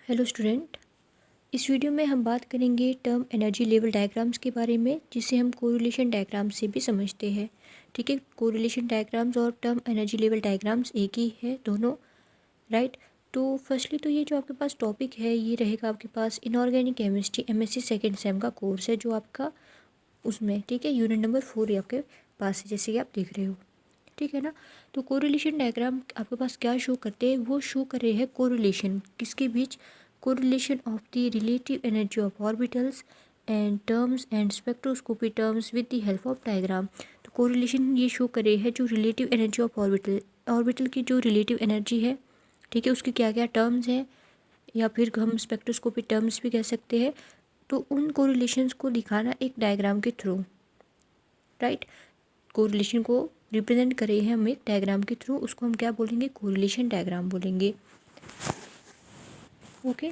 Hello student. इस video में हम बात करेंगे टर्म एनर्जी लेवल डायग्राम्स के बारे में, जिसे हम कोरिलेशन डायग्राम से भी समझते हैं। ठीक है, कोरिलेशन डायग्राम्स और टर्म एनर्जी लेवल डायग्राम्स एक ही है दोनों, राइट। तो फर्स्टली तो ये जो आपके पास टॉपिक है ये रहेगा आपके पास inorganic chemistry MSc second sem का कोर्स है जो आपका उसमें, ठीक है, यूनिट नंबर 4 आपके पास है, जैसे कि आप देख रहे हो, ठीक है ना। तो कोरिलेशन डायग्राम आपके पास क्या शो करते हैं, वो शो कर रहे हैं कोरिलेशन किसके बीच, correlation of the relative energy of orbitals and terms and spectroscopy terms with the help of diagram. तो कोरिलेशन ये शो कर रहे हैं जो रिलेटिव एनर्जी ऑफ ऑर्बिटल की जो रिलेटिव एनर्जी है, ठीक है, उसके क्या क्या टर्म्स हैं, या फिर हम स्पेक्ट्रोस्कोपी टर्म्स भी कह सकते हैं। तो उन कोरिलेशंस को दिखाना एक डायग्राम के थ्रू, राइट। कोरिलेशन को रिप्रेजेंट करे हैं हम एक डायग्राम के थ्रू, उसको हम क्या बोलेंगे, कोरिलेशन डायग्राम बोलेंगे। Okay,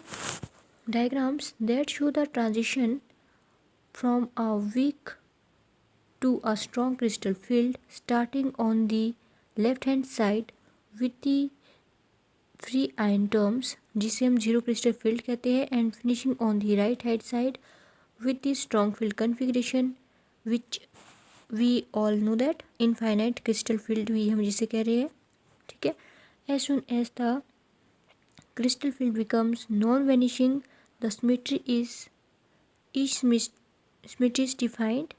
diagrams that show the transition from a weak to a strong crystal field starting on the left hand side with the free ion terms, जिसे हम जीरो क्रिस्टल फील्ड कहते हैं, and finishing on the right hand side with the strong field configuration which we all know that infinite crystal field भी हम जिसे कह रहे हैं, ठीक है। As soon as the crystal field becomes non vanishing the symmetry is each symmetry is defined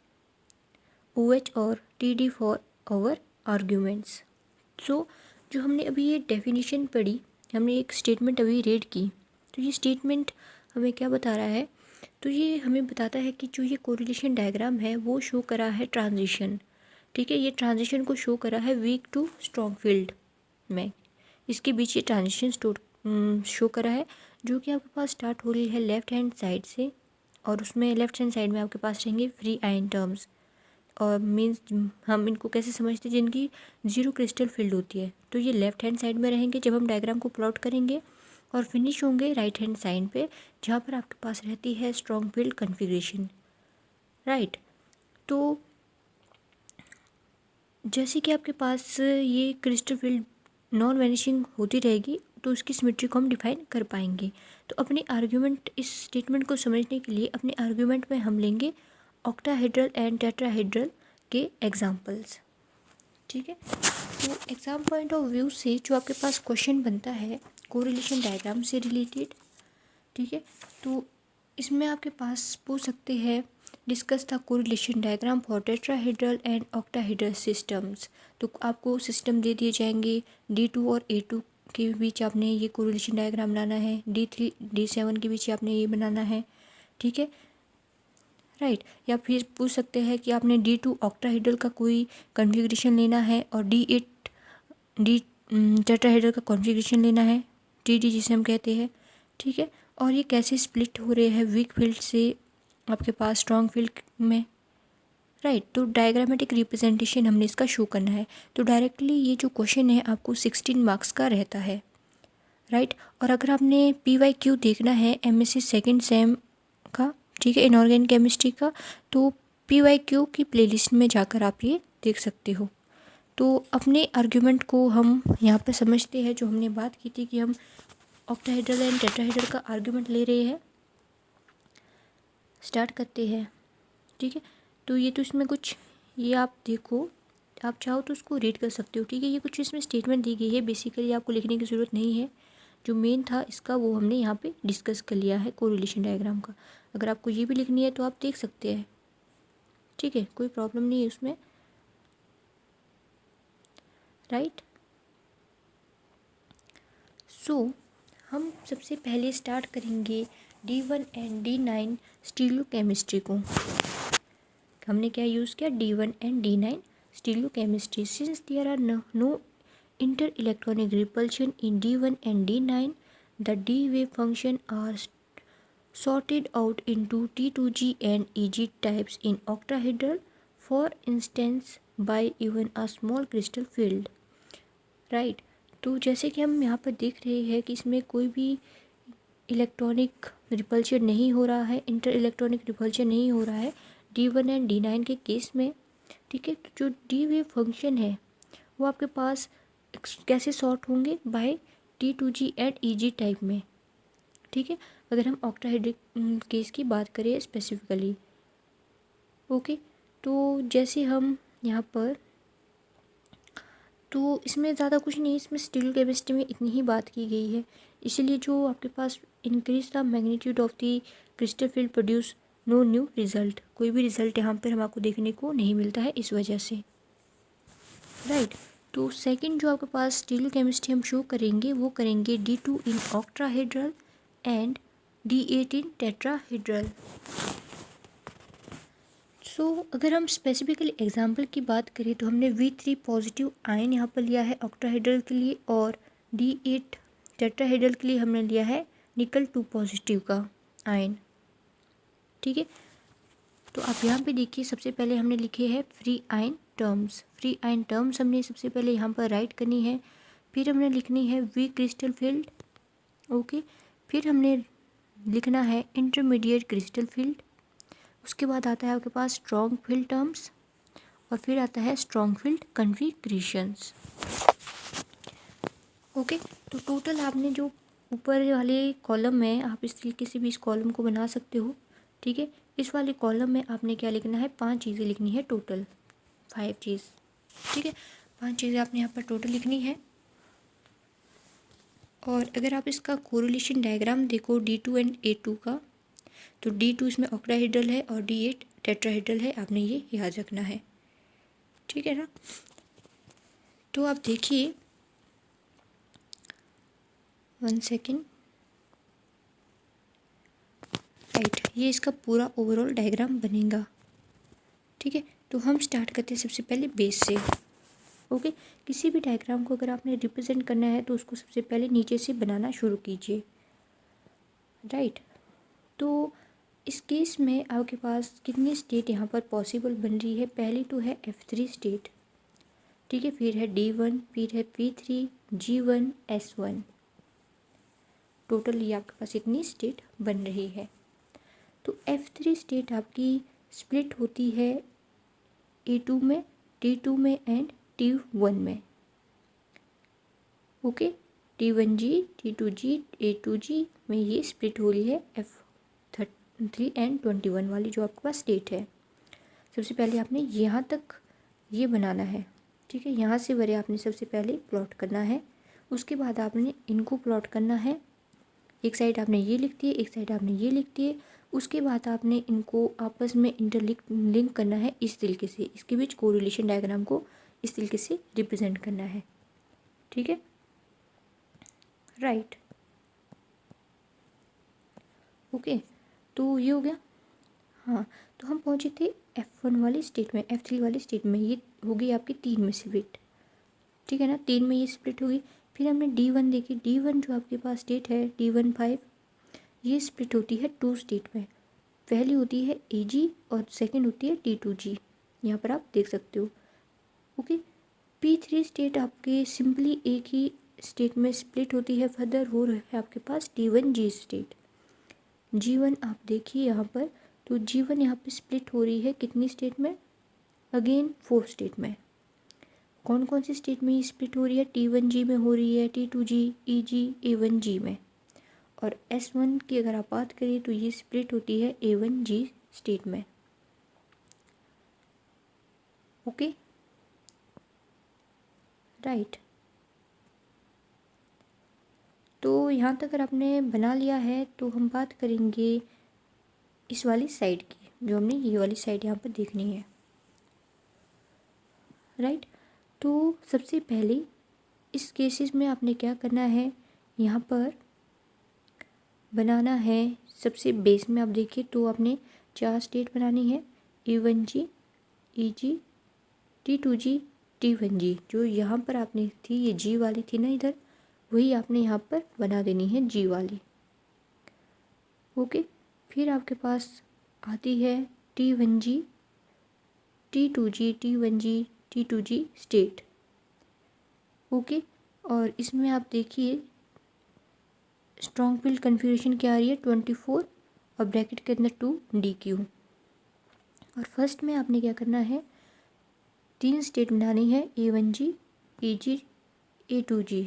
OH और TD for our arguments. सो जो हमने अभी ये डेफिनेशन पढ़ी, हमने एक स्टेटमेंट अभी रीड की, तो ये स्टेटमेंट हमें क्या बता रहा है, तो ये हमें बताता है कि जो ये कोरिलेशन डायग्राम है वो शो करा है ट्रांजिशन, ठीक है, ये ट्रांजिशन को शो करा है वीक टू स्ट्रॉन्ग फील्ड में, इसके बीच ये ट्रांजिशन शो करा है, जो कि आपके पास स्टार्ट हो रही है लेफ्ट हैंड साइड से, और उसमें लेफ्ट हैंड साइड में आपके पास रहेंगे फ्री आयन टर्म्स, और मीन्स हम इनको कैसे समझते हैं, जिनकी जीरो क्रिस्टल फील्ड होती है, तो ये लेफ्ट हैंड साइड में रहेंगे जब हम डायग्राम को प्लॉट करेंगे, और फिनिश होंगे राइट हैंड साइड पे, जहाँ पर आपके पास रहती है स्ट्रॉन्ग फील्ड कन्फिग्रेशन, राइट। तो जैसे कि आपके पास ये क्रिस्टल फील्ड नॉन वैनिशिंग होती रहेगी, तो उसकी सिमेट्री को हम डिफाइन कर पाएंगे। तो अपने आर्ग्यूमेंट, इस स्टेटमेंट को समझने के लिए अपने आर्ग्यूमेंट में हम लेंगे ऑक्टाहेड्रल एंड टेट्राहेड्रल के एग्जांपल्स, ठीक है। तो एग्जाम पॉइंट ऑफ व्यू से जो आपके पास क्वेश्चन बनता है कोरिलेशन डायग्राम से रिलेटेड, ठीक है, तो इसमें आपके पास पूछ सकते हैं discuss the correlation diagram for tetrahedral and octahedral systems. तो आपको सिस्टम दे दिए जाएंगे, D2 और A2 के बीच आपने ये कोरिलेशन डायग्राम बनाना है, D3 D7 के बीच आपने ये बनाना है, ठीक है, राइट। या फिर पूछ सकते हैं कि आपने D2 ऑक्टाहेड्रल का कोई कॉन्फ़िगरेशन लेना है, और D8 डी टेट्राहेड्रल का कॉन्फ़िगरेशन लेना है, TD जिसे हम कहते हैं, ठीक है, और ये कैसे स्प्लिट हो रहे हैं वीक फील्ड से आपके पास स्ट्रॉन्ग फील्ड में, राइट। तो डायग्रामेटिक रिप्रेजेंटेशन हमने इसका शो करना है। तो डायरेक्टली ये जो क्वेश्चन है आपको 16 मार्क्स का रहता है, राइट। और अगर आपने PYQ देखना है MSc सेकेंड सेम का, ठीक है, इनऑर्गेनिक केमिस्ट्री का, तो PYQ की प्लेलिस्ट में जाकर आप ये देख सकते हो। तो अपने आर्ग्यूमेंट को हम यहाँ पर समझते हैं, जो हमने बात की थी कि हम ऑक्टाहेड्रल एंड टेट्राहेड्रल का आर्ग्यूमेंट ले रहे हैं, स्टार्ट करते हैं, ठीक है। तो ये तो इसमें कुछ, ये आप देखो, आप चाहो तो उसको रीड कर सकते हो, ठीक है। ये कुछ इसमें स्टेटमेंट दी गई है, बेसिकली आपको लिखने की ज़रूरत नहीं है, जो मेन था इसका वो हमने यहाँ पे डिस्कस कर लिया है कोरिलेशन डायग्राम का। अगर आपको ये भी लिखनी है तो आप देख सकते हैं, ठीक है, कोई प्रॉब्लम नहीं है उसमें, राइट। सो हम सबसे पहले स्टार्ट करेंगे D1 एंड D9 स्टीरियोकेमिस्ट्री को। हमने क्या यूज़ किया, D1 and D9 stereochemistry. Since there are no inter electronic repulsion in D1 and D9, the D wave function are sorted out into T2G and EG types in octahedral, for instance by even a small crystal field, right। तो जैसे कि हम यहाँ पर देख रहे हैं कि इसमें कोई भी इलेक्ट्रॉनिक रिपल्शन नहीं हो रहा है, इंटर इलेक्ट्रॉनिक रिपल्शन नहीं हो रहा है D1 एंड D9 के केस में, ठीक है। तो जो डी वेव फंक्शन है वो आपके पास कैसे सॉर्ट होंगे, bye T2G and EG type में, ठीक है, अगर हम ऑक्टाहेड्रिक केस की बात करें स्पेसिफिकली। ओके, तो जैसे हम यहाँ पर, तो इसमें ज़्यादा कुछ नहीं, इसमें स्टील केमिस्ट्री में इतनी ही बात की गई है। इसीलिए जो आपके पास increase the magnitude of the crystal field produce no new result, कोई भी रिजल्ट यहाँ पर हमको देखने को नहीं मिलता है इस वजह से, राइट। तो सेकंड जो आपके पास स्टील केमिस्ट्री हम शो करेंगे वो करेंगे D2 in ऑक्ट्राहेड्रल and D8 in tetrahedral. सो अगर हम स्पेसिफिकली एग्जांपल की बात करें तो हमने V3 पॉजिटिव आयन यहाँ पर लिया है ऑक्टाहेड्रल के लिए, और D8 टेट्राहेड्रल के लिए हमने लिया है निकल 2 पॉजिटिव का आयन, ठीक है। तो आप यहाँ पे देखिए, सबसे पहले हमने लिखे हैं free ion terms. Free ion terms हमने सबसे पहले यहाँ पर राइट करनी है, फिर हमने लिखनी है वी क्रिस्टल फील्ड, ओके। फिर हमने लिखना है इंटरमीडिएट क्रिस्टल फील्ड, उसके बाद आता है आपके पास स्ट्रॉन्ग फील्ड टर्म्स, और फिर आता है स्ट्रॉन्ग फील्ड कन्फिग्रेशंस, ओके। तो टोटल आपने जो ऊपर वाले कॉलम में, आप इस तरीके से भी इस कॉलम को बना सकते हो, ठीक है। इस वाले कॉलम में आपने क्या लिखना है, 5 चीज़ें लिखनी है टोटल, 5 चीज़, ठीक है। 5 चीज़ें आपने यहाँ पर टोटल लिखनी है। और अगर आप इसका कोरिलेशन डायग्राम देखो D2 एंड A2 का, तो D2 इसमें ऑक्टाहेड्रल है और D8 टेट्राहेड्रल है, आपने ये याद रखना है, ठीक है ना। तो आप देखिए, 1 सेकेंड, राइट, ये इसका पूरा ओवरऑल डायग्राम बनेगा, ठीक है। तो हम स्टार्ट करते हैं सबसे पहले बेस से, ओके। किसी भी डायग्राम को अगर आपने रिप्रेजेंट करना है तो उसको सबसे पहले नीचे से बनाना शुरू कीजिए, राइट। तो इस केस में आपके पास कितनी स्टेट यहाँ पर पॉसिबल बन रही है, पहली तो है F3 स्टेट, ठीक है, फिर है D1, फिर है P3, G1, S1, टोटल ये आपके पास इतनी स्टेट बन रही है। तो F3 स्टेट आपकी स्प्लिट होती है A2 में, T2 में एंड T1 में, ओके। T1G, T2G, A2G में ये स्प्लिट हो रही है F3 एंड 21 वाली जो आपके पास स्टेट है। सबसे पहले आपने यहाँ तक ये बनाना है, ठीक है, यहाँ से वरे आपने सबसे पहले प्लॉट करना है, उसके बाद आपने इनको प्लॉट करना है, एक साइड आपने ये लिख दिए, एक साइड आपने ये लिख दिए, उसके बाद आपने इनको आपस में लिंक करना है इस तरीके से, इसके बीच कोरिलेशन डायग्राम को इस तरीके से रिप्रेजेंट करना है, ठीक है, राइट, ओके। तो ये हो गया, हाँ। तो हम पहुँचे थे F1 वाली स्टेट में, F3 वाली स्टेट में, ये हो गई आपकी 3 में स्प्लिट, ठीक है ना, 3 में ये स्प्लिट होगी। फिर हमने D1 देखी, D1 जो आपके पास स्टेट है D1 5, ये स्प्लिट होती है 2 स्टेट में, पहली होती है AG और सेकंड होती है T2G, यहाँ पर आप देख सकते हो, ओके। P3 स्टेट आपके सिंपली एक ही स्टेट में स्प्लिट होती है, फर्दर हो रहा है आपके पास T1G स्टेट। G1 आप देखिए यहाँ पर, तो G1 यहाँ पे स्प्लिट हो रही है कितनी स्टेट में, अगेन 4 स्टेट में। कौन कौन सी स्टेट में ये स्प्लिट हो रही है, T1G में हो रही है, T2G, EG, A1G में, और S1 की अगर आप बात करें तो ये स्प्लिट होती है A1G स्टेट में, ओके, राइट। तो यहाँ तक अगर आपने बना लिया है तो हम बात करेंगे इस वाली साइड की, जो हमने ये वाली साइड यहाँ पर देखनी है, राइट। तो सबसे पहले इस केसेस में आपने क्या करना है, यहाँ पर बनाना है सबसे बेस में, आप देखिए तो आपने 4 स्टेट बनानी है, A1G, EG, T2G, T1G, जो यहाँ पर आपने थी ये G वाली थी ना इधर, वही आपने यहाँ पर बना देनी है G वाली, ओके। फिर आपके पास आती है T1G, T2G, T1G, T2G state, okay. और इसमें आप देखिए स्ट्रॉन्ग फील्ड कन्फिग्रेशन क्या आ रही है 24 और ब्रैकेट के अंदर 2DQ। और फर्स्ट में आपने क्या करना है, 3 स्टेट बनानी है, A1G, EG, A2G,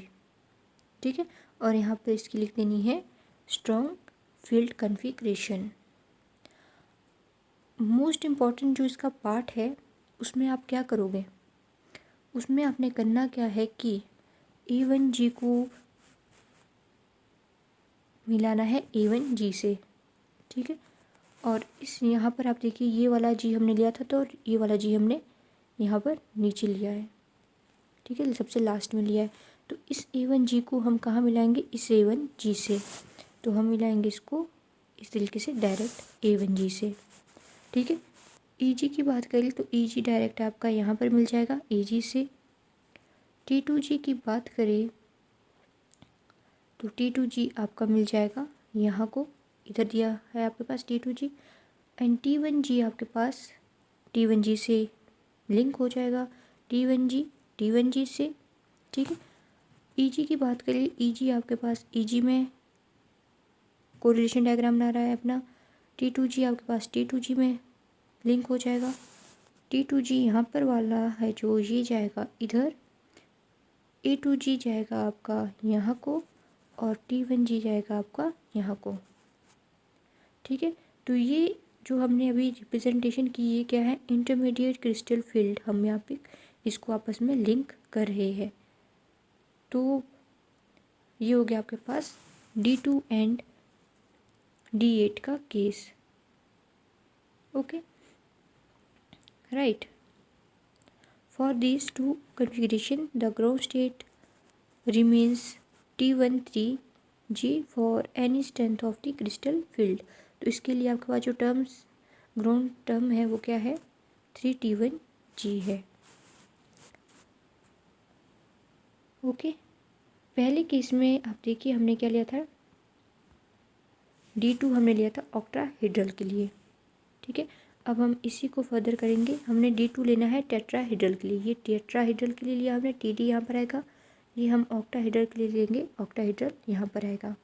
ठीक है। और यहाँ पर इसकी लिख देनी है strong field configuration. Most important जो इसका पार्ट है उसमें आप क्या करोगे, उसमें आपने करना क्या है कि A1G को मिलाना है A1G से, ठीक है। और इस यहाँ पर आप देखिए ये वाला G हमने लिया था तो ये वाला G हमने यहाँ पर नीचे लिया है, ठीक है, सबसे लास्ट में लिया है। तो इस A1G को हम कहाँ मिलाएंगे, इस A1G से। तो हम मिलाएंगे इसको इस तरीके से डायरेक्ट A1G से, ठीक है। EG की बात करें तो EG डायरेक्ट आपका यहाँ पर मिल जाएगा AG से। T2G की बात करें तो T2G आपका मिल जाएगा यहाँ को, इधर दिया है आपके पास T2G। एंड T1G आपके पास T1G से लिंक हो जाएगा, T1G से, ठीक है। EG की बात करें, EG आपके पास EG में कोरिलेशन डायग्राम बना रहा है अपना। T2G आपके पास T2G में लिंक हो जाएगा। T2G यहाँ पर वाला है जो ये जाएगा इधर, A2G जाएगा आपका यहाँ को और T1G जाएगा आपका यहाँ को, ठीक है। तो ये जो हमने अभी रिप्रेजेंटेशन की ये क्या है, इंटरमीडिएट क्रिस्टल फील्ड, हम यहाँ पे इसको आपस में लिंक कर रहे हैं। तो ये हो गया आपके पास D2 एंड D8 का केस, okay right. For this two configuration the ground state remains T13G for any strength of the crystal field. तो इसके लिए आपके पास जो टर्म्स ग्राउंड टर्म है वो क्या है, 3T1G है, ओके। पहले केस में आप देखिए हमने क्या लिया था, D2 हमने लिया था ऑक्टाहेड्रल के लिए, ठीक है। अब हम इसी को फर्दर करेंगे, हमने D2 लेना है टेट्राहेड्रल के लिए, ये टेट्राहेड्रल के लिए लिया हमने, TD यहाँ पर आएगा। ये हम ऑक्टाहेड्रल के लिए लेंगे, ऑक्टाहेड्रल यहाँ पर आएगा,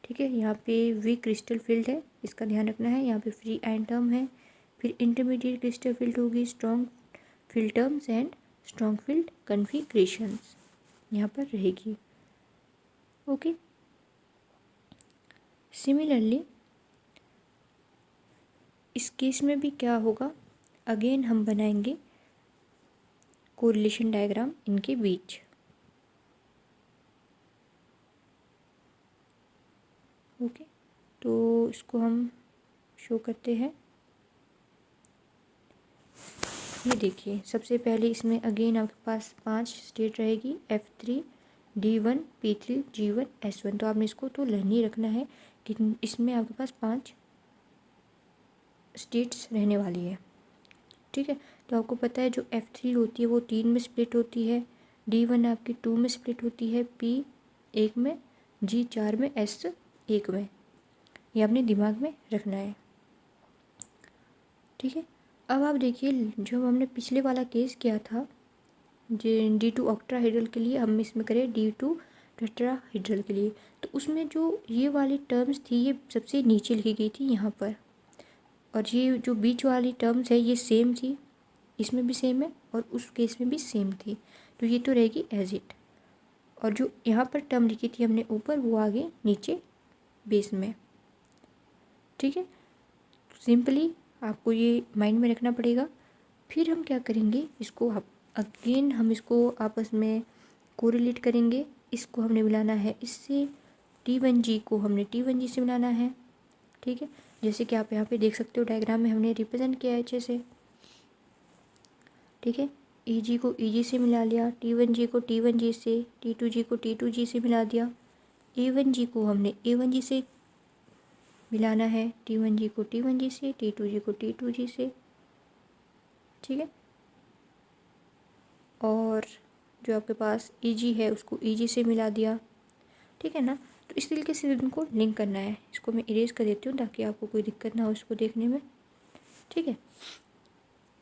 ठीक है। यहाँ पे वीक क्रिस्टल फील्ड है, इसका ध्यान रखना है। यहाँ पे फ्री एंड टर्म है, फिर इंटरमीडिएट क्रिस्टल फील्ड होगी, strong field terms and strong field configurations यहाँ पर रहेगी, ओके। सिमिलरली इस केस में भी क्या होगा, अगेन हम बनाएंगे कोरिलेशन डायग्राम इनके बीच, ओके। तो इसको हम शो करते हैं, ये देखिए सबसे पहले इसमें अगेन आपके पास 5 स्टेट रहेगी, F3 D1 P3 G1 S1। तो आपने इसको तो लर्न ही रखना है कि इसमें आपके पास 5 स्टेट्स रहने वाली है, ठीक है। तो आपको पता है जो F3 होती है वो 3 में स्प्लिट होती है, D1 आपकी 2 में स्प्लिट होती है, P 1 में, G 4 में, S 1 में। ये आपने दिमाग में रखना है, ठीक है। अब आप देखिए जो हमने पिछले वाला केस किया था जो D2 ऑक्टाहेड्रल के लिए, हम इसमें करें D2 टेट्राहेड्रल के लिए। तो उसमें जो ये वाली टर्म्स थी ये सबसे नीचे लिखी गई थी यहाँ पर, और ये जो बीच वाली टर्म्स है ये सेम थी, इसमें भी सेम है और उस केस में भी सेम थी, तो ये तो रहेगी एज इट। और जो यहाँ पर टर्म लिखी थी हमने ऊपर वो आगे नीचे बेस में, ठीक है। सिंपली आपको ये माइंड में रखना पड़ेगा। फिर हम क्या करेंगे, इसको अगेन हम इसको आपस में कोरिलेट करेंगे। इसको हमने मिलाना है इससे, T1G को हमने T1G से मिलाना है, ठीक है। जैसे कि आप यहाँ पे देख सकते हो डायग्राम में हमने रिप्रेजेंट किया है अच्छे से, ठीक है। EG को EG से मिला लिया, T1G को T1G से, T2G को T2G से मिला दिया, A1G को हमने A1G से मिलाना है, T1G को T1G से, T2G को T2G से, ठीक है। और जो आपके पास EG है उसको EG से मिला दिया, ठीक है ना। तो इस तरीके से उनको लिंक करना है। इसको मैं इरेज कर देती हूँ ताकि आपको कोई दिक्कत ना हो इसको देखने में, ठीक है।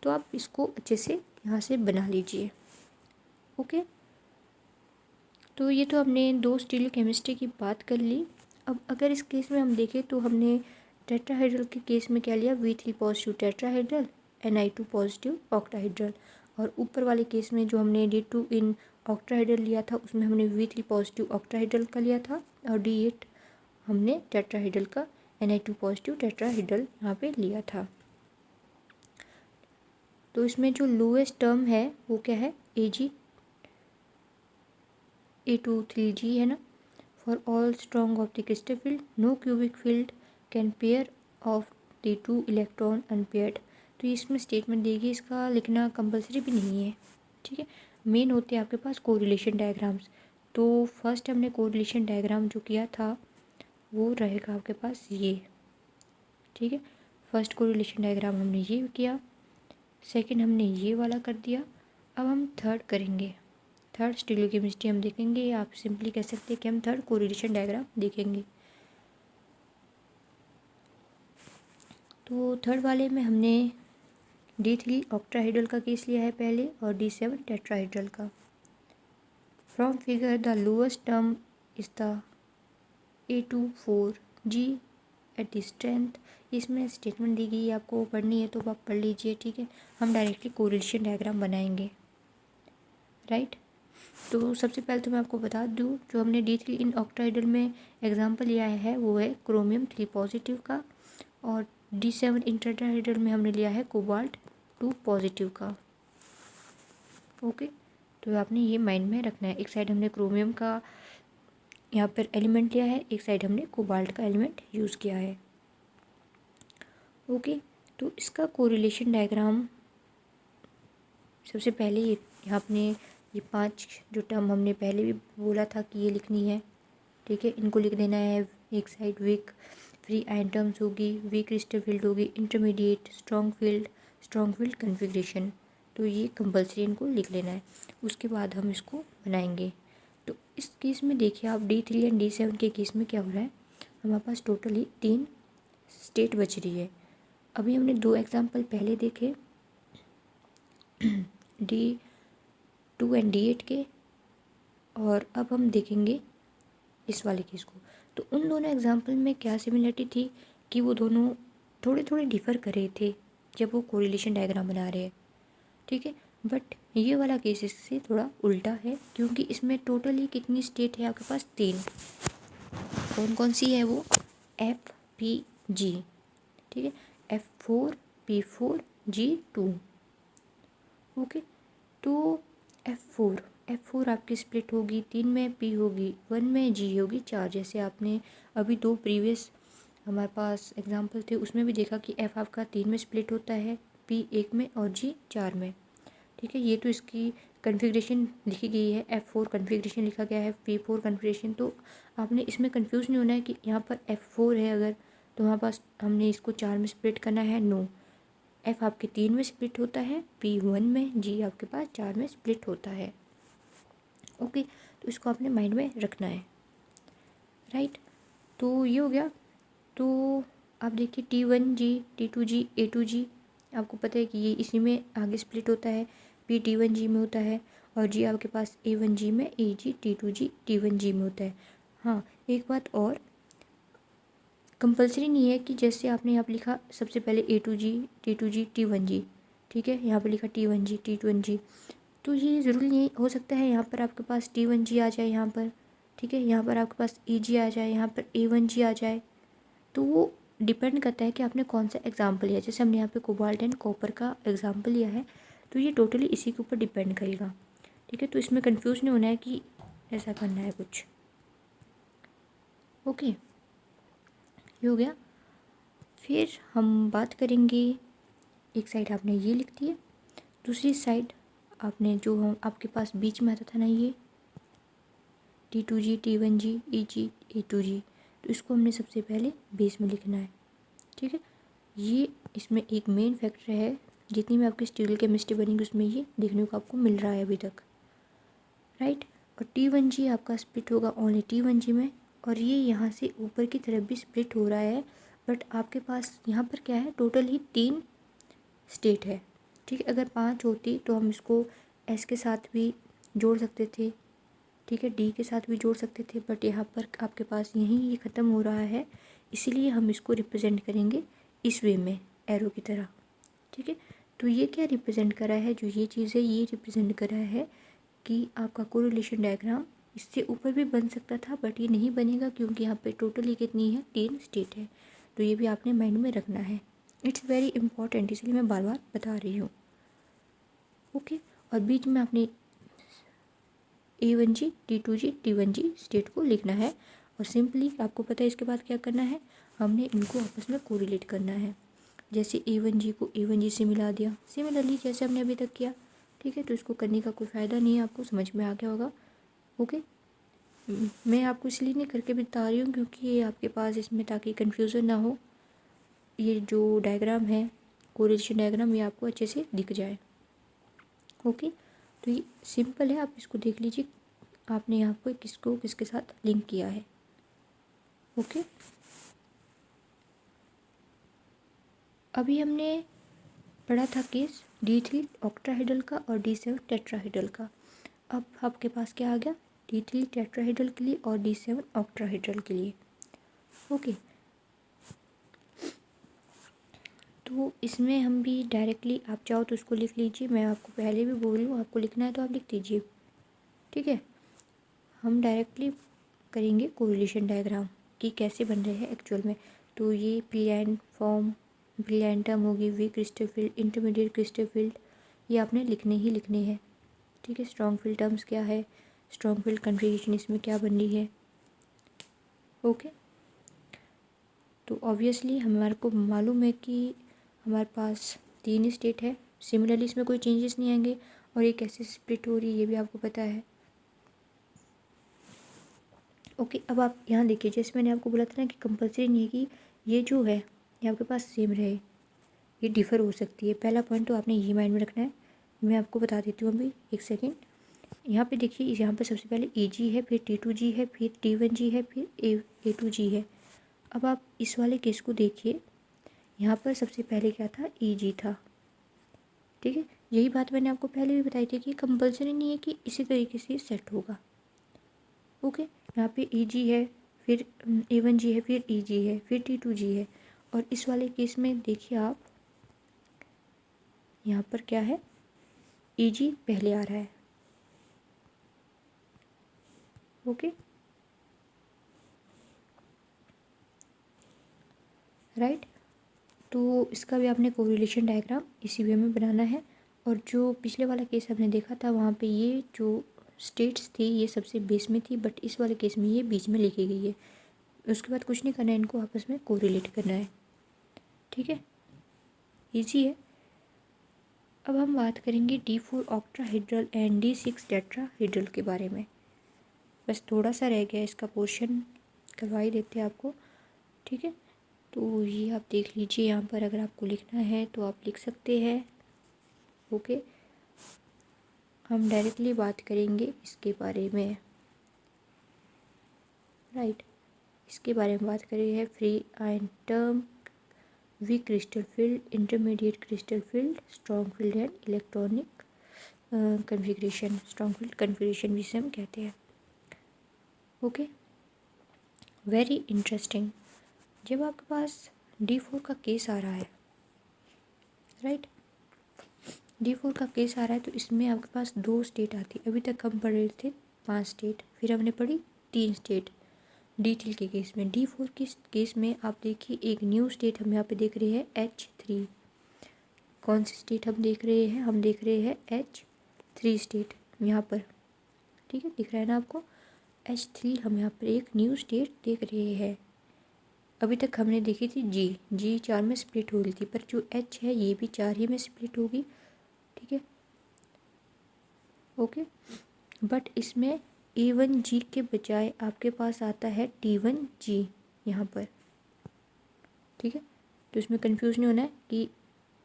तो आप इसको अच्छे से यहाँ से बना लीजिए, ओके। तो ये तो हमने 2 स्टीरियोकेमिस्ट्री की बात कर ली। अब अगर इस केस में हम देखें तो हमने टेट्राहेड्रल के केस में क्या लिया, V3 positive tetrahedral, Ni2 positive octahedral. और ऊपर वाले केस में जो हमने D2 इन ऑक्टाहेड्रल लिया था उसमें हमने V3 पॉजिटिव ऑक्टाहेड्रल का लिया था, और D8 हमने टेट्राहेड्रल का Na2 पॉजिटिव टेट्राहेड्रल यहाँ पे लिया था। तो इसमें जो लोएस्ट टर्म है वो क्या है, A2 3G है ना। For all strong of the crystal field no cubic field can pair of the 2 electron unpaired. तो इसमें स्टेटमेंट देगी, इसका लिखना कंपलसरी भी नहीं है, ठीक है। मेन होते हैं आपके पास कोरिलेशन डायग्राम्स। तो फर्स्ट हमने कोरिलेशन डायग्राम जो किया था वो रहेगा आपके पास ये, ठीक है। फर्स्ट कोरिलेशन डायग्राम हमने ये किया, सेकंड हमने ये वाला कर दिया। अब हम थर्ड करेंगे, थर्ड स्टीरियोकेमिस्ट्री हम देखेंगे, आप सिंपली कह सकते हैं कि हम थर्ड कोरिलेशन डायग्राम देखेंगे। तो थर्ड वाले में हमने D3 ऑक्टाहेड्रल का केस लिया है पहले और D7 टेट्राहेड्रल का। From figure the lowest term is the A24G at the strength. इसमें स्टेटमेंट दी गई, आपको पढ़नी है तो आप पढ़ लीजिए, ठीक है। हम डायरेक्टली कोरिलेशन डायग्राम बनाएंगे, राइट। तो सबसे पहले तो मैं आपको बता दूँ, जो हमने D3 इन ऑक्टाहेड्रल में एग्जांपल लिया है वो है क्रोमियम 3 पॉजिटिव का, और D7 इन टेट्राहेड्रल में हमने लिया है कोबाल्ट 2 पॉजिटिव का। ओके, तो आपने ये माइंड में रखना है। एक साइड हमने क्रोमियम का यहाँ पर एलिमेंट लिया है, एक साइड हमने कोबाल्ट का एलिमेंट यूज़ किया है। ओके, तो इसका कोरिलेशन डायग्राम सबसे पहले ये यहाँ अपने ये 5 जो टर्म हमने पहले भी बोला था कि ये लिखनी है, ठीक है। इनको लिख देना है। एक side weak free ion terms होगी, वीक क्रिस्टल फील्ड होगी, इंटरमीडिएट स्ट्रॉन्ग फील्ड कन्फिग्रेशन। तो ये कंपलसरी इनको लिख लेना है, उसके बाद हम इसको बनाएंगे। तो इस केस में देखिए आप D3 एंड D7 के केस में क्या हो रहा है, हमारे पास टोटली 3 स्टेट बच रही है। अभी हमने 2 एग्जाम्पल पहले देखे D2 एंड D8 के, और अब हम देखेंगे इस वाले केस को। तो उन दोनों एग्जाम्पल में क्या सिमिलरिटी थी कि वो दोनों थोड़े थोड़े डिफ़र कर रहे थे जब वो कोरिलेशन डायग्राम बना रहे हैं, ठीक है। बट ये वाला केस इससे थोड़ा उल्टा है, क्योंकि इसमें टोटली कितनी स्टेट है आपके पास, 3। कौन कौन सी है वो, FPG, ठीक है, F4 P4 G2। ओके, तो F4 आपकी स्प्लिट होगी 3 में, P होगी 1 में, G होगी 4। जैसे आपने अभी 2 प्रीवियस हमारे पास एग्जांपल थे उसमें भी देखा कि F आपका 3 में स्प्लिट होता है, P 1 में और G 4 में, ठीक है। ये तो इसकी कन्फिग्रेशन लिखी गई है, F4 कन्फिग्रेशन लिखा गया है, P4 कन्फिग्रेशन। तो आपने इसमें कंफ्यूज नहीं होना है कि यहाँ पर F4 है अगर, तो हमारे पास हमने इसको 4 में स्प्लिट करना है, नो। F आपके 3 में स्प्लिट होता है, P 1 में, G आपके पास 4 में स्प्लिट होता है। ओके, तो इसको आपने माइंड में रखना है, राइट। तो ये हो गया। तो आप देखिए T1G T2G A2G, आपको पता है कि ये इसी में आगे स्प्लिट होता है, P T1G में होता है, और G आपके पास A1G में, AG T2G T1G में होता है। हाँ, एक बात और, कंपलसरी नहीं है कि जैसे आपने यहाँ पर लिखा सबसे पहले A2G T2G T1G, ठीक है, यहाँ पर लिखा T1G T1G, तो ये ज़रूरी नहीं हो सकता है यहाँ पर आपके पास T1G आ जाए यहाँ पर, ठीक है, यहाँ पर आपके पास EG आ जाए, यहाँ पर A1G आ जाए। तो वो डिपेंड करता है कि आपने कौन सा एग्जाम्पल लिया। जैसे हमने यहाँ पे कोबाल्ट एंड कॉपर का एग्जाम्पल लिया है, तो ये टोटली इसी के ऊपर डिपेंड करेगा, ठीक है। तो इसमें कंफ्यूज नहीं होना है कि ऐसा करना है कुछ। ओके, ये हो गया। फिर हम बात करेंगे, एक साइड आपने ये लिख दिया, दूसरी साइड आपने जो हम आपके पास बीच में आता था ना ये T2G T1G EG A2G, तो इसको हमने सबसे पहले बेस में लिखना है, ठीक है। ये इसमें एक मेन फैक्टर है, जितनी भी आपकी स्टीरियो केमिस्ट्री बनेगी उसमें ये देखने को आपको मिल रहा है अभी तक, राइट। और T1G आपका स्प्लिट होगा ओनली T1G में, और ये यहाँ से ऊपर की तरफ भी स्प्लिट हो रहा है, बट आपके पास यहाँ पर क्या है, टोटल ही 3 स्टेट है, ठीक है। अगर 5 होती तो हम इसको S के साथ भी जोड़ सकते थे, ठीक है, D के साथ भी जोड़ सकते थे, बट यहाँ पर आपके पास यहीं ये ख़त्म हो रहा है, इसीलिए हम इसको रिप्रेजेंट करेंगे इस वे में, एरो की तरह, ठीक है। तो ये क्या रिप्रेजेंट कर रहा है, जो ये चीज़ है ये रिप्रेजेंट कर रहा है कि आपका कोरिलेशन डायग्राम इससे ऊपर भी बन सकता था बट ये नहीं बनेगा क्योंकि यहाँ पे टोटली कितनी है, 3 स्टेट है। तो ये भी आपने माइंड में रखना है, इट्स वेरी इंपॉर्टेंट, इसलिए मैं बार बार बता रही हूँ। ओके, और बीच में आपने A1G, T2G, T1G स्टेट को लिखना है और सिंपली आपको पता है इसके बाद क्या करना है, हमने इनको आपस में कोरिलेट करना है। जैसे A1G को A1G से मिला दिया, सिमिलरली जैसे हमने अभी तक किया। ठीक है, तो इसको करने का कोई फ़ायदा नहीं है, आपको समझ में आ गया होगा। ओके, मैं आपको इसलिए नहीं करके बता रही हूँ क्योंकि ये आपके पास इसमें ताकि कन्फ्यूज़न ना हो, ये जो डायग्राम है कोरिलेशन डायग्राम, ये आपको अच्छे से दिख जाए। ओके, तो ये सिंपल है, आप इसको देख लीजिए आपने यहाँ पर किसको किसके साथ लिंक किया है। ओके, अभी हमने पढ़ा था केस D3 ऑक्टाहेड्रल का और D7 टेट्राहेड्रल का। अब आपके पास क्या आ गया, D3 टेट्राहेड्रल के लिए और D7 ऑक्टाहेड्रल के लिए। ओके, तो इसमें हम भी डायरेक्टली, आप चाहो तो उसको लिख लीजिए, मैं आपको पहले भी बोल रही हूँ, आपको लिखना है तो आप लिख दीजिए। ठीक है, हम डायरेक्टली करेंगे कोरिलेशन डायग्राम कि कैसे बन रहे हैं एक्चुअल में। तो ये प्लेन फॉर्म, प्लेनटम होगी, वी crystal field, intermediate crystal field, ये आपने लिखने ही लिखने हैं। ठीक है, स्ट्रॉन्ग फील्ड टर्म्स क्या है, स्ट्रॉन्ग फील्ड कन्फिगरेशन इसमें क्या बन रही है। ओके, तो ऑब्वियसली हमारे को मालूम है कि हमारे पास 3 स्टेट है, सिमिलरली इसमें कोई चेंजेस नहीं आएंगे और ये कैसे स्प्लिट हो रही है ये भी आपको पता है। ओके, अब आप यहाँ देखिए, जैसे मैंने आपको बोला था ना कि कंपलसरी नहीं है कि ये जो है ये आपके पास सेम रहे, ये डिफ़र हो सकती है। पहला पॉइंट तो आपने ये माइंड में रखना है, मैं आपको बता देती हूँ अभी, एक सेकेंड। यहाँ पे देखिए, यहाँ पे सबसे पहले AG है, फिर T2G है, फिर T1G है, फिर A2G है। अब आप इस वाले केस को देखिए, यहाँ पर सबसे पहले क्या था, AG था। ठीक है, यही बात मैंने आपको पहले भी बताई थी कि कंपलसरी नहीं है कि इसी तरीके से सेट होगा। ओके, यहाँ पे AG है, फिर A1G है, फिर EG है, फिर T2G है। और इस वाले केस में देखिए आप, यहाँ पर क्या है, EG पहले आ रहा है। ओके, राइट, तो इसका भी आपने कोरिलेशन डायग्राम इसी वे में बनाना है। और जो पिछले वाला केस आपने देखा था वहाँ पे ये जो स्टेट्स थी ये सबसे बेस में थी, बट इस वाले केस में ये बीच में लिखी गई है। उसके बाद कुछ नहीं करना है, इनको आपस में कोरिलेट करना है। ठीक है, ईजी है। अब हम बात करेंगे D4 octahedral and D6 tetrahedral के बारे में। बस थोड़ा सा रह गया, इसका पोर्शन करवा ही देते हैं आपको। ठीक है, तो ये आप देख लीजिए, यहाँ पर अगर आपको लिखना है तो आप लिख सकते हैं। ओके, हम डायरेक्टली बात करेंगे इसके बारे में, राइट। इसके बारे में बात करें है, free ion term, weak crystal field, intermediate crystal field, strong field and electronic configuration, strong field configuration जिसे हम कहते हैं। Okay, very interesting. जब आपके पास D4 का केस आ रहा है, राइट, D4 का केस आ रहा है तो इसमें आपके पास 2 स्टेट आती है। अभी तक हम पढ़ रहे थे 5 स्टेट, फिर हमने पढ़ी 3 स्टेट D3 के केस में। D4 के केस में आप देखिए एक न्यू स्टेट हम यहाँ पे देख रहे हैं H3। कौन सी स्टेट हम देख रहे हैं, हम देख रहे हैं H3 स्टेट यहाँ पर। ठीक है, दिख रहा है ना आपको, H3 हम यहाँ पर एक न्यू स्टेट देख रहे हैं। अभी तक हमने देखी थी जी 4 में स्प्लिट हो रही थी, पर जो H है ये भी 4 ही में स्प्लिट होगी। ठीक है, ओके, बट इसमें A1G के बजाय आपके पास आता है T1G यहाँ पर। ठीक है, तो इसमें कंफ्यूज नहीं होना है कि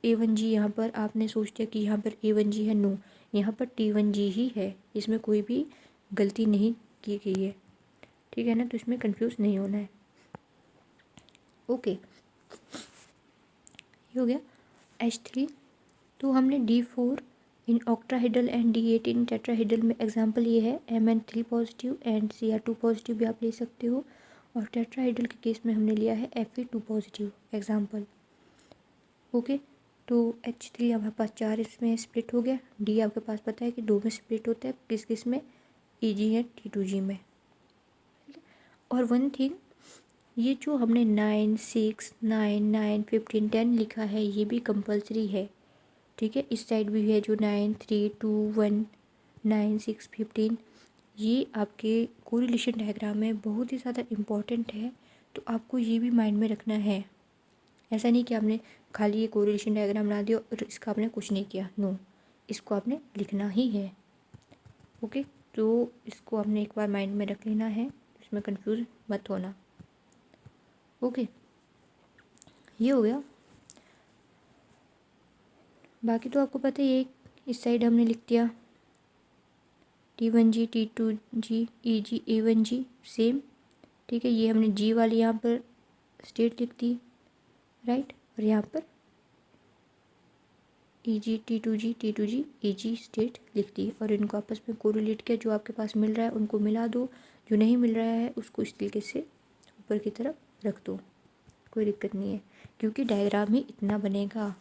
A1G यहाँ पर आपने सोच दिया कि यहाँ पर A1G है, नो, यहाँ पर T1G ही है, इसमें कोई भी गलती नहीं की गई है। ठीक है ना, तो इसमें कंफ्यूज नहीं होना है। ओके, ये हो गया H3। तो हमने D4 in octahedral and D8 in tetrahedral में एग्जांपल ये है Mn3 positive and Cr2 positive भी आप ले सकते हो। और टेट्राहेड्रल के केस में हमने लिया है Fe2 पॉजिटिव एग्जांपल। ओके, तो H3 हमारे पास 4 इसमें स्प्लिट हो गया। D आपके पास पता है कि 2 में स्प्लिट होता है, किस किस में, EG एंड T2G में। और वन थिंग, ये जो हमने 9, 6, 9, 9, 15, 10 लिखा है ये भी कंपलसरी है, ठीक है। इस साइड भी है जो 9, 3, 2, 1, 9, 6, 15, ये आपके कोरिलेशन डायग्राम में बहुत ही ज़्यादा इम्पॉर्टेंट है, तो आपको ये भी माइंड में रखना है। ऐसा नहीं कि आपने खाली ये कोरिलेशन डायग्राम बना दिया और इसका आपने कुछ नहीं किया, नो, इसको आपने लिखना ही है। ओके, तो इसको आपने एक बार माइंड में रख लेना है, इसमें कंफ्यूज मत होना। ओके, ये हो गया। बाकी तो आपको पता ही है, इस साइड हमने लिख दिया T1G, T2G, EG, A1G same, ठीक है। ये हमने G वाली यहाँ पर स्टेट लिख दी, राइट, और यहाँ पर EG, T2G, T2G, EG state लिख दी, और इनको आपस में कोरिलेट किया। जो आपके पास मिल रहा है उनको मिला दो, जो नहीं मिल रहा है उसको इस तरीके से ऊपर की तरफ रख दो, कोई दिक्कत नहीं है, क्योंकि डायग्राम ही इतना बनेगा।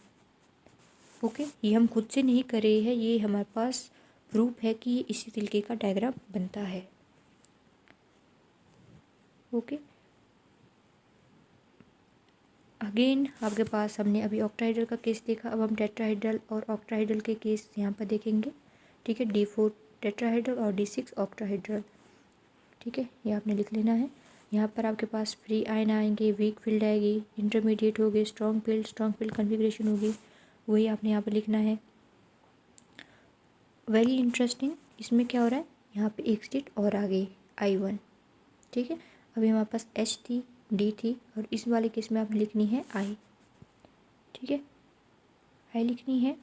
ओके, ये हम खुद से नहीं कर रहे हैं, ये हमारे पास प्रूफ है कि ये इसी तरीके का डायग्राम बनता है। ओके, अगेन आपके पास हमने अभी ऑक्टाहाइड्रल का केस देखा, अब हम टेट्राहाइड्रल और ऑक्टाहाइड्रल के केस यहाँ पर देखेंगे, ठीक है। D4 टेट्राहाइड्रल और D6 ऑक्टाहाइड्रल, ठीक है, ये आपने लिख लेना है। यहाँ पर आपके पास फ्री आयन आएंगे, वीक फील्ड आएगी, इंटरमीडिएट होगी, स्ट्रॉन्ग फील्ड कन्फिग्रेशन होगी, वही आपने यहाँ पर लिखना है। वेरी इंटरेस्टिंग, इसमें क्या हो रहा है, यहाँ पे एक स्टेट और आ गई I1, ठीक है। अभी हमारे पास H थी, D थी, और इस वाले केस में आपने लिखनी है I, ठीक है, I लिखनी है।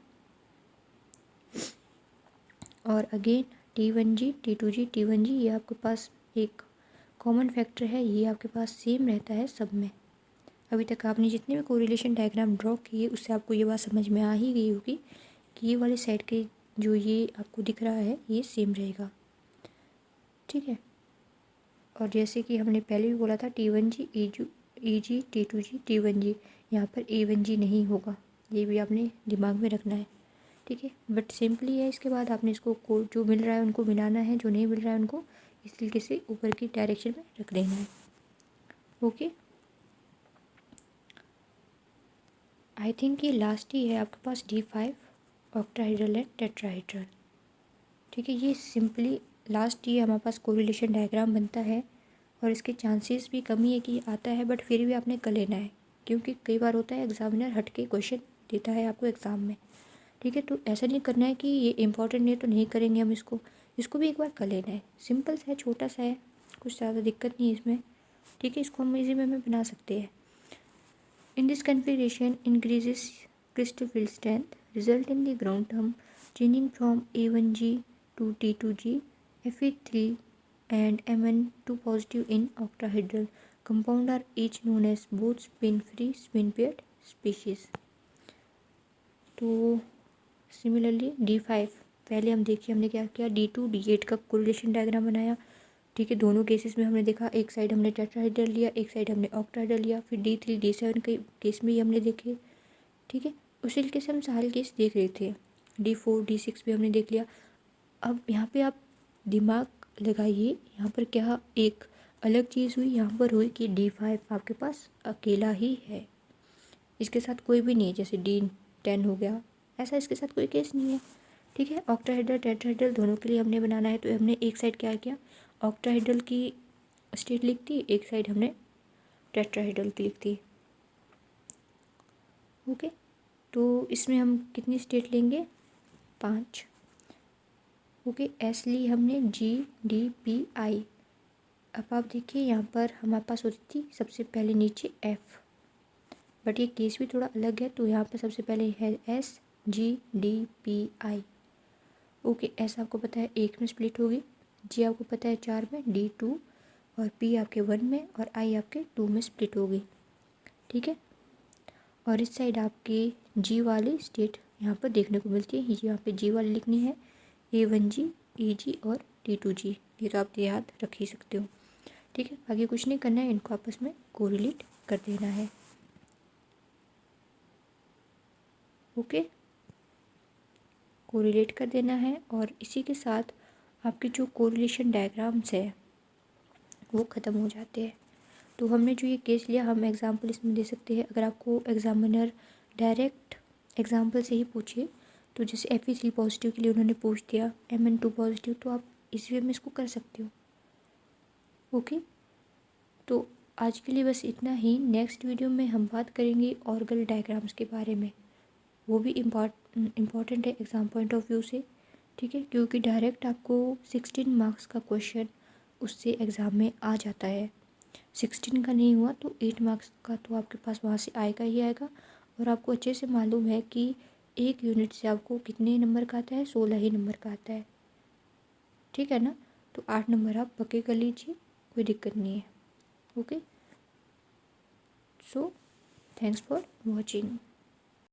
और अगेन T1G, T2G, T1G, ये आपके पास एक कॉमन फैक्टर है, ये आपके पास सेम रहता है सब में। अभी तक आपने जितने भी कोरिलेशन डायग्राम ड्रॉ किए उससे आपको ये बात समझ में आ ही गई होगी कि ये वाले साइड के जो ये आपको दिख रहा है ये सेम रहेगा, ठीक है। और जैसे कि हमने पहले भी बोला था T1G, EG, T2G, T1G, यहाँ पर A1G नहीं होगा, ये भी आपने दिमाग में रखना है, ठीक है। बट सिंपली है, इसके बाद आपने इसको जो मिल रहा है उनको मिलाना है, जो नहीं मिल रहा है उनको इस तरीके से ऊपर की डायरेक्शन में रख देना है। ओके, आई थिंक ये लास्ट ही है आपके पास D5 ऑक्टाहाइड्रल एंड टेट्राहाइड्रल, ठीक है। ये सिंपली लास्ट ही हमारे पास कोरिलेशन डायग्राम बनता है, और इसके चांसेस भी कमी है कि आता है, बट फिर भी आपने कर लेना है, क्योंकि कई बार होता है एग्जामिनर हट के क्वेश्चन देता है आपको एग्ज़ाम में, ठीक है। तो ऐसा नहीं करना है कि ये इंपॉर्टेंट नहीं है तो नहीं करेंगे हम इसको भी एक बार कर लेना है। सिंपल सा है, छोटा सा है, कुछ ज़्यादा दिक्कत नहीं है इसमें, ठीक है। इसको हम इजी में बना सकते हैं। In this configuration increases crystal field strength, result in the ground term changing from A1G to T2G, Fe3 and Mn2 positive in octahedral compound are each known as both spin-free, spin-paired species. तो similarly D5 पहले हम देखिए हमने क्या किया, D2 D8 का correlation diagram बनाया, ठीक है। दोनों केसेस में हमने देखा, एक साइड हमने टेट्राहाइड्रल लिया, एक साइड हमने ऑक्टाहाइड्रल लिया, फिर D3 D7 के केस में ही हमने देखे, ठीक है। उसी तरीके से हम सारे केस देख रहे थे, D4 D6 भी हमने देख लिया। अब यहाँ पे आप दिमाग लगाइए, यहाँ पर क्या एक अलग चीज़ हुई, यहाँ पर हुई कि D5 आपके पास अकेला ही है, इसके साथ कोई भी नहीं है, जैसे D10 हो गया, ऐसा इसके साथ कोई केस नहीं है, ठीक है। ऑक्टाहाइड्रल टेट्राहाइड्रल दोनों के लिए हमने बनाना है, तो हमने एक साइड क्या किया, ऑक्टाहाइड्रल की स्टेट लिख दी, एक साइड हमने टेट्राहाइड्रल की लिख दी। ओके, तो इसमें हम कितनी स्टेट लेंगे, 5। ओके, एस ली हमने GDPI। अब आप देखिए यहाँ पर हमारे पास होती थी सबसे पहले नीचे F, बट ये केस भी थोड़ा अलग है, तो यहाँ पर सबसे पहले है SGDPI। ओके, एस आपको पता है 1 में स्प्लिट होगी, जी आपको पता है 4 में, D2 और P आपके 1 में, और I आपके 2 में स्प्लिट होगी, ठीक है। और इस साइड आपके G वाली स्टेट यहाँ पर देखने को मिलती है, यहाँ पे G वाली लिखनी है, A1G, EG और T2G, ये तो आप याद रख ही सकते हो, ठीक है। आगे कुछ नहीं करना है, इनको आपस में कोरिलेट कर देना है। ओके, कोरिलेट कर देना है, और इसी के साथ आपके जो कोरिलेशन डायग्राम्स है वो ख़त्म हो जाते हैं। तो हमने जो ये केस लिया, हम एग्जांपल इसमें दे सकते हैं। अगर आपको एग्जामिनर डायरेक्ट एग्जांपल से ही पूछे, तो जैसे Fe3 पॉजिटिव के लिए उन्होंने पूछ दिया Mn2 पॉजिटिव, तो आप इसी वे में इसको कर सकते हो। ओके, तो आज के लिए बस इतना ही। नेक्स्ट वीडियो में हम बात करेंगे ऑर्गल डायग्राम्स के बारे में। वो भी इम्पॉर्टेंट है एग्ज़ाम पॉइंट ऑफ व्यू से, ठीक है, क्योंकि डायरेक्ट आपको 16 मार्क्स का क्वेश्चन उससे एग्ज़ाम में आ जाता है। 16 का नहीं हुआ तो 8 मार्क्स का तो आपके पास वहाँ से आएगा ही आएगा। और आपको अच्छे से मालूम है कि एक यूनिट से आपको कितने नंबर का आता है, 16 ही नंबर का आता है, ठीक है ना। तो 8 नंबर आप पक्के कर लीजिए, कोई दिक्कत नहीं है। Okay, so thanks for watching.